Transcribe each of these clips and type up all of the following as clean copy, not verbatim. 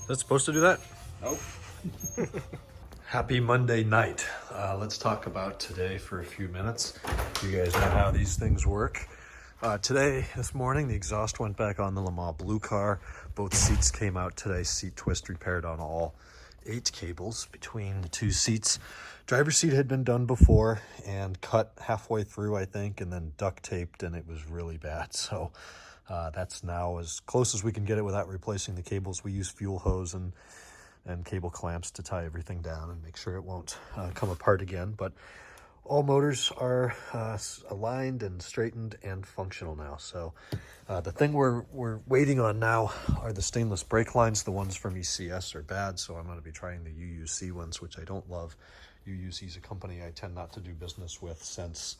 That's supposed to do that? Nope. Happy Monday night. Let's talk about today for a few minutes. You guys know how these things work. This morning, the exhaust went back on the Le Mans Blue car. Both seats came out today. Seat twist repaired on all 8 cables between the 2 seats. Driver's seat had been done before and cut halfway through, I think, and then duct taped, and it was really bad. So that's now as close as we can get it without replacing the cables. We use fuel hose and cable clamps to tie everything down and make sure it won't come apart again. But all motors are aligned and straightened and functional now. So the thing we're waiting on now are the stainless brake lines. The ones from ECS are bad, so I'm going to be trying the UUC ones, which I don't love. UUC is a company I tend not to do business with since,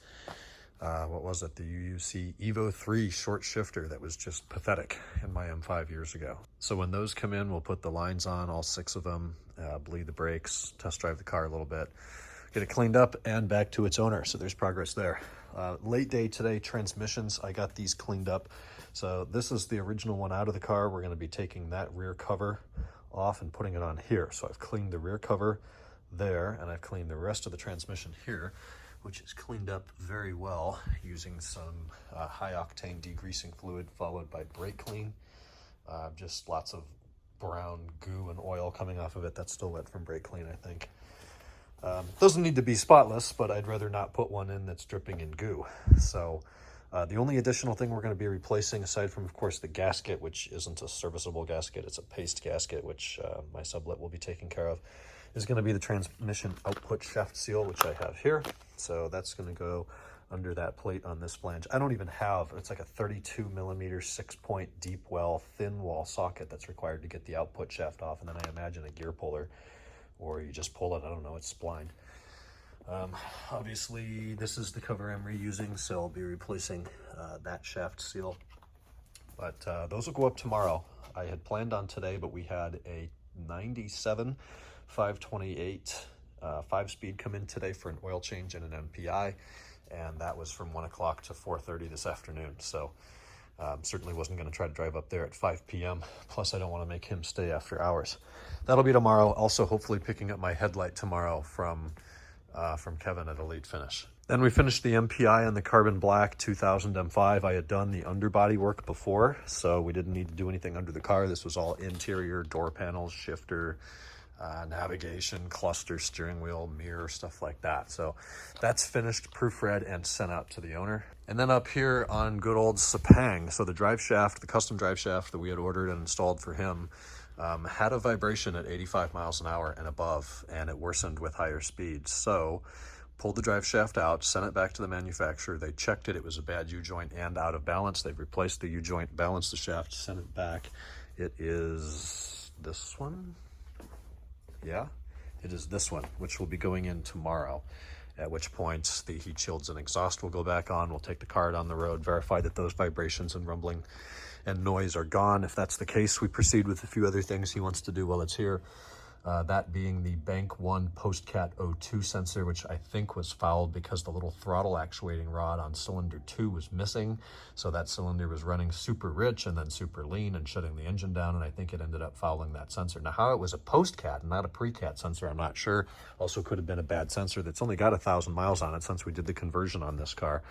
what was it, the UUC Evo 3 short shifter that was just pathetic in my M5 years ago. So when those come in, we'll put the lines on, all 6 of them, bleed the brakes, test drive the car a little bit, get it cleaned up and back to its owner. So there's progress there. Late day today, transmissions, I got these cleaned up. So this is the original one out of the car. We're going to be taking that rear cover off and putting it on here. So I've cleaned the rear cover there, and I've cleaned the rest of the transmission here, which is cleaned up very well using some high octane degreasing fluid followed by brake clean. Just lots of brown goo and oil coming off of it. That's still wet from brake clean, I think. Doesn't need to be spotless, but I'd rather not put one in that's dripping in goo. So the only additional thing we're going to be replacing, aside from, of course, the gasket, which isn't a serviceable gasket, it's a paste gasket, which my sublet will be taking care of, is going to be the transmission output shaft seal, which I have here. So that's going to go under that plate on this flange. I don't even have, it's like a 32 millimeter 6-point deep well, thin wall socket that's required to get the output shaft off. And then I imagine a gear puller, or you just pull it, I don't know, it's splined. Obviously, this is the cover I'm reusing, so I'll be replacing that shaft seal. But those will go up tomorrow. I had planned on today, but we had a 97 528 5-speed come in today for an oil change and an MPI, and that was from 1 o'clock to 4:30 this afternoon. So certainly wasn't going to try to drive up there at 5 p.m. Plus, I don't want to make him stay after hours. That'll be tomorrow. Also, hopefully picking up my headlight tomorrow from Kevin at Elite Finish. Then we finished the MPI on the Carbon Black 2000 M5. I had done the underbody work before, so we didn't need to do anything under the car. This was all interior, door panels, shifter, navigation, cluster, steering wheel, mirror, stuff like that. So that's finished, proofread, and sent out to the owner. And then up here on good old Sepang, so the drive shaft, the custom drive shaft that we had ordered and installed for him, had a vibration at 85 miles an hour and above, and it worsened with higher speeds. So pulled the drive shaft out, sent it back to the manufacturer. They checked it. It was a bad U-joint and out of balance. They've replaced the U-joint, balanced the shaft, sent it back. It is this one. Yeah, it is this one, which will be going in tomorrow, at which point the heat shields and exhaust will go back on. We'll take the car down the road, verify that those vibrations and rumbling and noise are gone. If that's the case, we proceed with a few other things he wants to do while it's here. That being the Bank 1 Postcat O2 sensor, which I think was fouled because the little throttle actuating rod on cylinder 2 was missing. So that cylinder was running super rich and then super lean and shutting the engine down, and I think it ended up fouling that sensor. Now, how it was a Postcat and not a Precat sensor, I'm not sure. Also could have been a bad sensor that's only got 1,000 miles on it since we did the conversion on this car.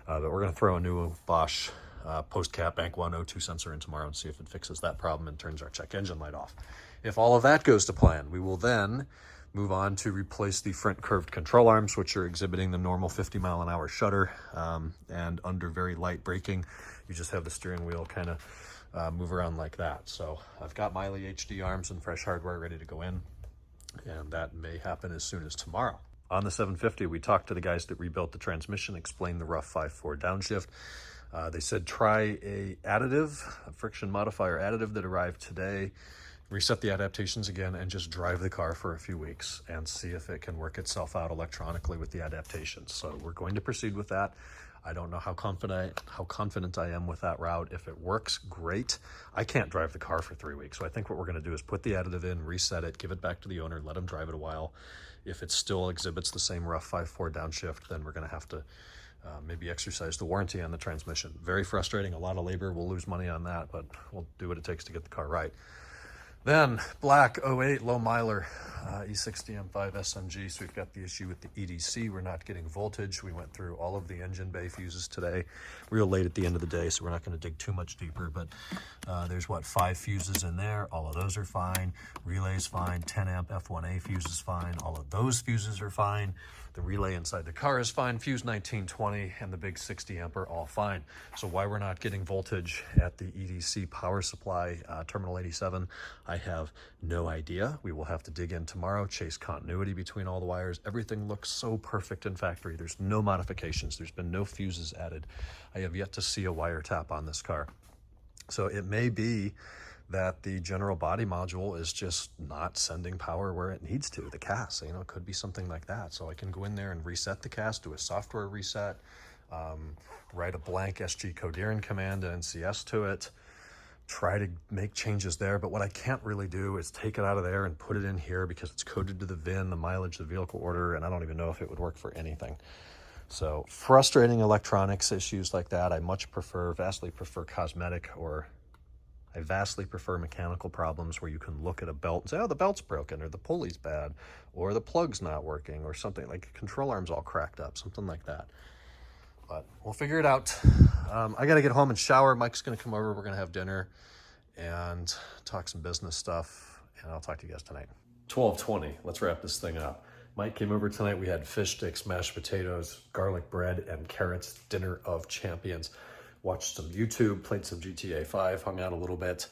But we're going to throw a new Bosch Postcat Bank 1 O2 sensor in tomorrow and see if it fixes that problem and turns our check engine light off. If all of that goes to plan, we will then move on to replace the front curved control arms, which are exhibiting the normal 50-mile-an-hour shutter, and under very light braking, you just have the steering wheel kind of move around like that. So I've got Miley HD arms and fresh hardware ready to go in, and that may happen as soon as tomorrow. On the 750, we talked to the guys that rebuilt the transmission, explained the rough 5.4 downshift. They said try a friction modifier additive that arrived today, reset the adaptations again, and just drive the car for a few weeks and see if it can work itself out electronically with the adaptations. So we're going to proceed with that. I don't know how confident I am with that route. If it works, great. I can't drive the car for 3 weeks. So I think what we're going to do is put the additive in, reset it, give it back to the owner, let him drive it a while. If it still exhibits the same rough 5.4 downshift, then we're going to have to maybe exercise the warranty on the transmission. Very frustrating, a lot of labor. We'll lose money on that, but we'll do what it takes to get the car right. Then black '08 low miler E60 M5 SMG. So we've got the issue with the EDC. We're not getting voltage. We went through all of the engine bay fuses today. Real late at the end of the day, so we're not going to dig too much deeper. But there's what, 5 fuses in there. All of those are fine. Relay's fine. 10 amp F1A fuse is fine. All of those fuses are fine. The relay inside the car is fine. Fuse 1920 and the big 60 amp are all fine. So why we're not getting voltage at the EDC power supply terminal 87, I have no idea. We will have to dig in tomorrow, chase continuity between all the wires. Everything looks so perfect in factory. There's no modifications. There's been no fuses added. I have yet to see a wire tap on this car. So it may be that the general body module is just not sending power where it needs to, the CAS. You know, it could be something like that. So I can go in there and reset the CAS, do a software reset, write a blank SG Coderin command and NCS to it, try to make changes there. But what I can't really do is take it out of there and put it in here because it's coded to the VIN, the mileage, the vehicle order, and I don't even know if it would work for anything. So frustrating electronics issues like that. I vastly prefer cosmetic, or I vastly prefer mechanical problems where you can look at a belt and say, oh, the belt's broken, or the pulley's bad, or the plug's not working, or something like control arm's all cracked up, something like that. But we'll figure it out. I got to get home and shower. Mike's going to come over. We're going to have dinner and talk some business stuff, and I'll talk to you guys tonight. 12:20. Let's wrap this thing up. Mike came over tonight. We had fish sticks, mashed potatoes, garlic bread, and carrots. Dinner of champions. Watched some YouTube, played some GTA 5, hung out a little bit.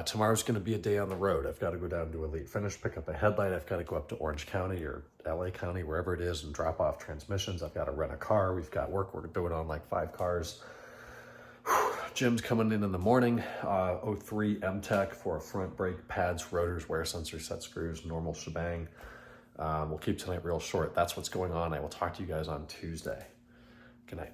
Tomorrow's going to be a day on the road. I've got to go down to Elite Finish, pick up a headlight. I've got to go up to Orange County or LA County, wherever it is, and drop off transmissions. I've got to rent a car. We've got work. We're doing on like 5 cars. Jim's coming in the morning. 03 M-Tech for a front brake, pads, rotors, wear sensor, set screws, normal shebang. We'll keep tonight real short. That's what's going on. I will talk to you guys on Tuesday. Good night.